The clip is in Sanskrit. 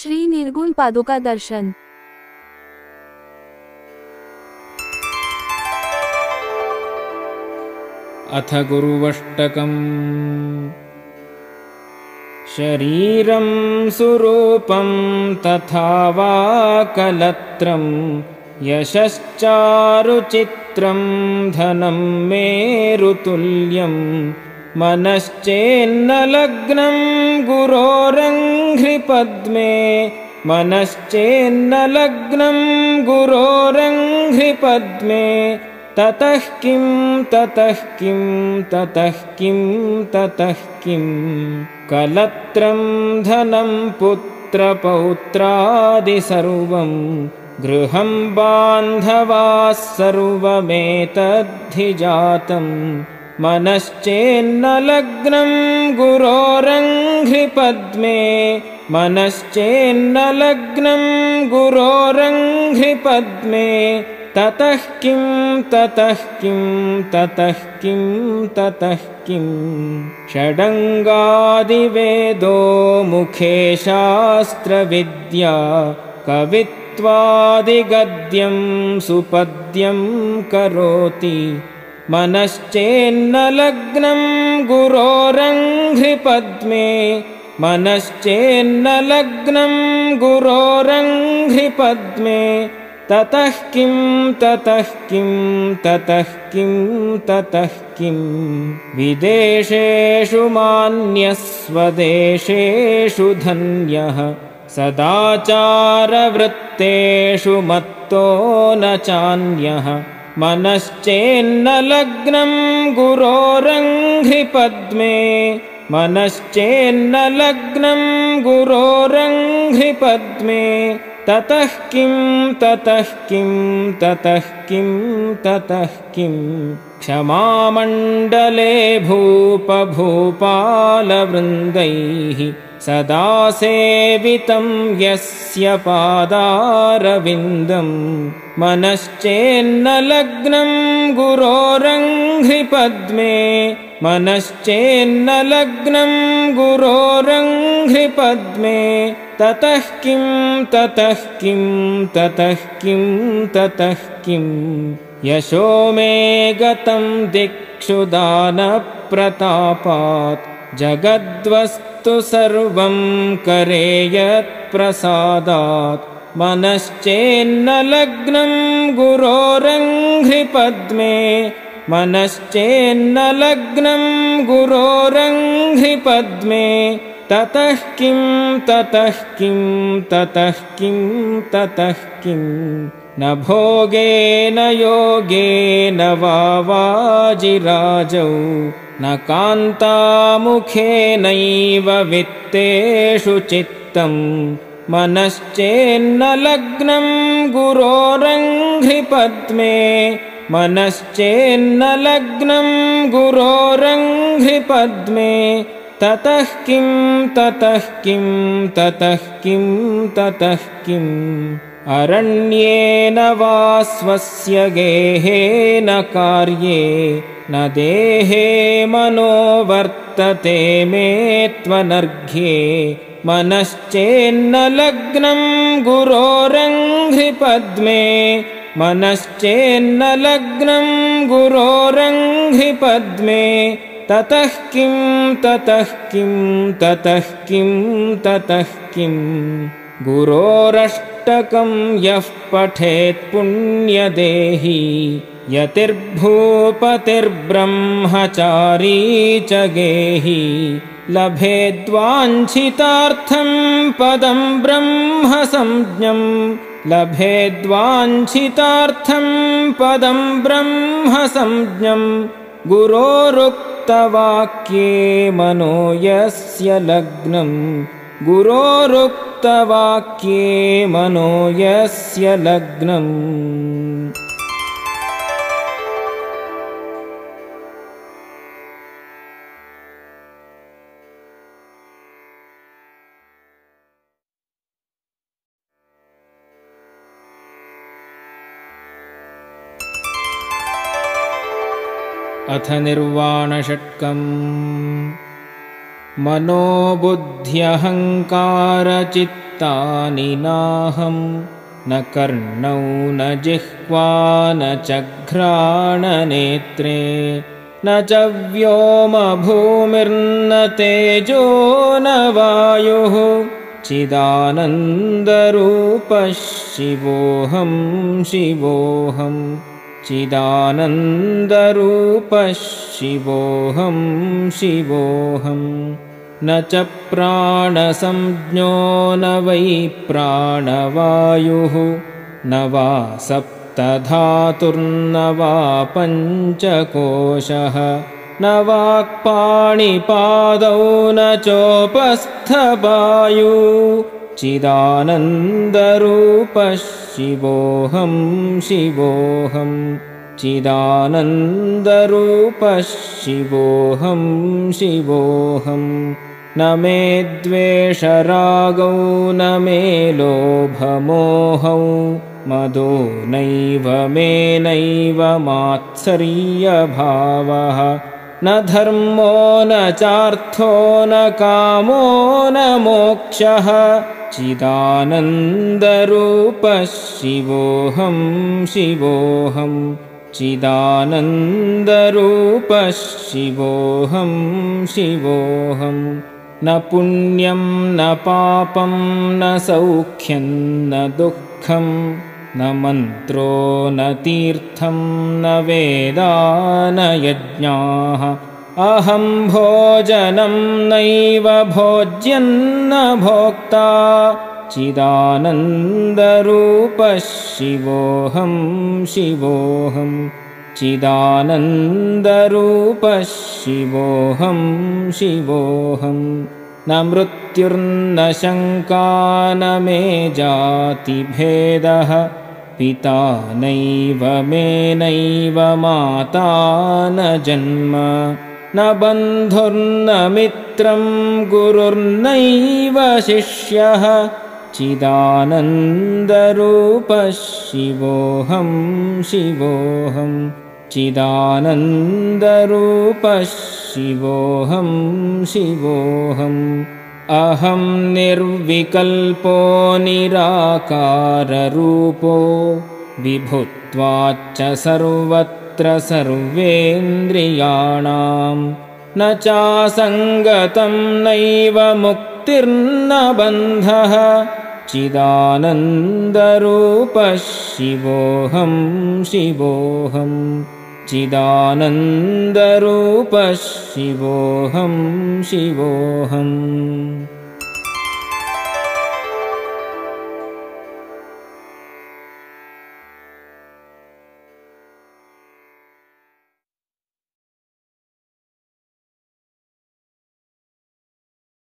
श्री निर्गुण पादुका दर्शन। अथ गुरुवष्टकम्। शरीरं सुरूपं तथा वा कलत्रं, यशश्चारुचित्रं धनं मेरुतुल्यं, मनश्चेन्न लग्नं गुरोरङ्घ्रिपद्मे, मनश्चेन्न लग्नं गुरोरङ्घ्रिपद्मे। ततः किं ततः किं ततः किं ततः किं, कलत्रं धनं पुत्रपौत्रादि सर्वं, गृहं बान्धवाः सर्वमेतद्धि जातं, मनश्चेन्न लग्नं गुरोरङ्घ्रिपद्मे, मनश्चेन्न लग्नं गुरोरङ्घ्रिपद्मे। ततः किं ततः किं ततः किं ततः किं, षडङ्गादिवेदो मुखे शास्त्रविद्या, कवित्वादिगद्यं सुपद्यं करोति, मनश्चेन्न लग्नं गुरोरङ्घ्रिपद्मे, मनश्चेन्न लग्नं गुरोरङ्घ्रिपद्मे। ततः किं ततः किं ततः किं ततः किं, विदेशेषु मान्यः स्वदेशेषु धन्यः, सदाचारवृत्तेषु मत्तो न चान्यः, मनश्चेन्न लग्नं गुरोरङ्घ्रिपद्मे, मनश्चेन्न लग्नं गुरोरङ्घ्रिपद्मे। ततः किं ततः किं ततः किं ततः किं, क्षमामण्डले भूपभूपालवृन्दैः, सदा सेवितं यस्य पादारविन्दं, मनश्चेन्न लग्नं गुरोरङ्घ्रिपद्मे, मनश्चेन्न लग्नं गुरोरङ्घ्रिपद्मे। ततः किं ततः किं ततः किं ततः किं, यशो मे गतं दिक्षु दानप्रतापात्, जगद्वस्तु सर्वं करे यत्प्रसादात्, मनश्चेन्न लग्नं गुरोरङ्घ्रिपद्मे, मनश्चेन्न लग्नं गुरोरङ्घ्रिपद्मे। ततः किं ततः किं ततः किं ततः किं, न भोगेन योगेन वा वाजिराजौ, न कान्तामुखेनैव वित्तेषु चित्तं, मनश्चेन्न लग्नं गुरोरङ्घ्रिपद्मे, मनश्चेन्न लग्नं गुरोरङ्घ्रिपद्मे। ततः किं ततः किं ततः किं ततः किं, अरण्येन वा स्वस्य गेहेन कार्ये, न देहे मनो वर्तते मे त्वनर्घ्ये, मनश्चेन्न लग्नं गुरोरङ्घ्रिपद्मे, मनश्चेन्न लग्नं गुरोरङ्घ्रिपद्मे। ततः किं ततः किं ततः किं ततः किं, गुरोरष्टकं यः पठेत् पुण्यदेही, यतिर्भूपतिर्ब्रह्मचारी च गेही, लभेद्वाञ्छितार्थं पदं ब्रह्म संज्ञं, लभेद्वाञ्छितार्थं पदं ब्रह्म संज्ञं। गुरोरुक्तवाक्ये मनो यस्य लग्नं, गुरोरुक्तवाक्ये मनो यस्य लग्नम्। अथ निर्वाणषट्कम्। मनोबुद्ध्यहङ्कारचित्त व्यक्तानि नाहं न कर्णौ न जिह्वा न च घ्राणनेत्रे न च व्योमभूमिर्न तेजो न वायुः चिदानन्दरूपः शिवोऽहं शिवोऽहं चिदानन्दरूपः शिवोऽहं शिवोऽहं न च प्राणसंज्ञो न वै प्राणवायुः न वा सप्तधातुर्न वा पञ्चकोशः न वाक्पाणिपादौ न चोपस्थपायु चिदानन्दरूपः शिवोऽहं शिवोऽहं चिदानन्दरूपः शिवोऽहं शिवोऽहं न मे द्वेषरागौ न मे लोभमोहौ मदो नैव मे नैव मात्सर्यभावः न धर्मो न चार्थो न कामो न मोक्षः चिदानन्दरूपः शिवोऽहं शिवोऽहं चिदानन्दरूपः शिवोऽहं शिवोऽहं न पुण्यं न पापं न सौख्यं न दुःखं न मन्त्रो न तीर्थं न वेदा न यज्ञाः अहं भोजनं नैव भोज्यं न भोक्ता चिदानन्दरूपः शिवोऽहं शिवोऽहं चिदानन्दरूपः शिवोऽहं शिवोऽहं न मृत्युर्न शङ्का न मे जातिभेदः पिता नैव मे नैव माता न जन्म न बन्धुर्न मित्रं गुरुर्नैव शिष्यः चिदानन्दरूपः शिवोऽहं शिवोऽहं चिदानन्दरूपः शिवोऽहं शिवोऽहम् अहं निर्विकल्पो निराकाररूपो विभुत्वाच्च सर्वत्र सर्वेन्द्रियाणां न चासङ्गतं नैव मुक्तिर्न बन्धः चिदानन्दरूपः शिवोऽहं शिवोऽहं चिदानन्दरूपः शिवोऽहं शिवोऽहम्